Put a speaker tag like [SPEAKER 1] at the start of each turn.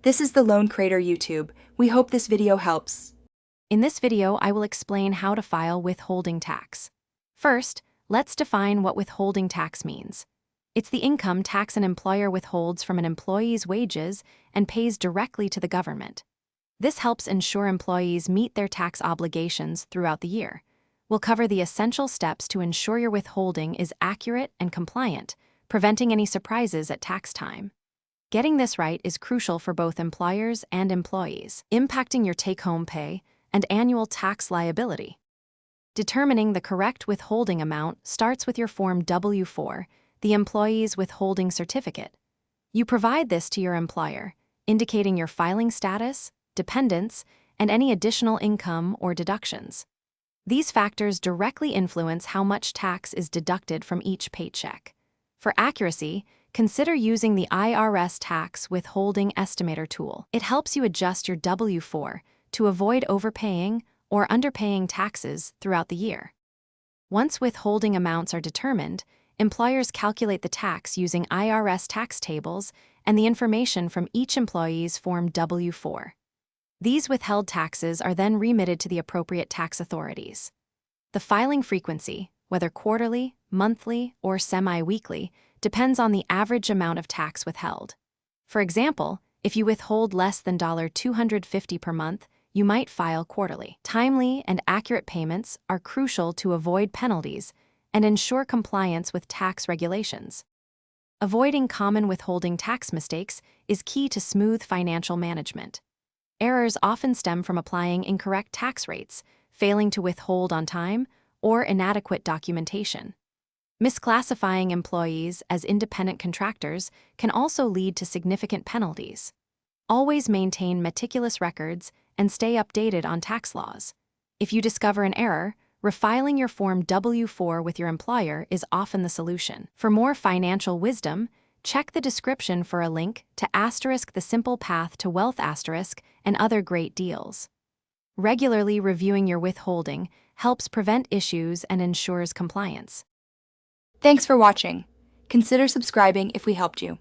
[SPEAKER 1] This is the Loan Creator YouTube. We hope this video helps.
[SPEAKER 2] In this video, I will explain how to file withholding tax. First, let's define what withholding tax means. It's the income tax an employer withholds from an employee's wages and pays directly to the government. This helps ensure employees meet their tax obligations throughout the year. We'll cover the essential steps to ensure your withholding is accurate and compliant, preventing any surprises at tax time. Getting this right is crucial for both employers and employees, impacting your take-home pay and annual tax liability. Determining the correct withholding amount starts with your Form W-4, the Employee's Withholding Certificate. You provide this to your employer, indicating your filing status, dependents, and any additional income or deductions. These factors directly influence how much tax is deducted from each paycheck. For accuracy, consider using the IRS Tax Withholding Estimator tool. It helps you adjust your W-4 to avoid overpaying or underpaying taxes throughout the year. Once withholding amounts are determined, employers calculate the tax using IRS tax tables and the information from each employee's Form W-4. These withheld taxes are then remitted to the appropriate tax authorities. The filing frequency, whether quarterly, monthly, or semi-weekly, depends on the average amount of tax withheld. For example, if you withhold less than $250 per month, you might file quarterly. Timely and accurate payments are crucial to avoid penalties and ensure compliance with tax regulations. Avoiding common withholding tax mistakes is key to smooth financial management. Errors often stem from applying incorrect tax rates, failing to withhold on time, or inadequate documentation. Misclassifying employees as independent contractors can also lead to significant penalties. Always maintain meticulous records and stay updated on tax laws. If you discover an error, refiling your Form W-4 with your employer is often the solution. For more financial wisdom, check the description for a link to *The Simple Path to Wealth* and other great deals. Regularly reviewing your withholding helps prevent issues and ensures compliance.
[SPEAKER 1] Thanks for watching. Consider subscribing if we helped you.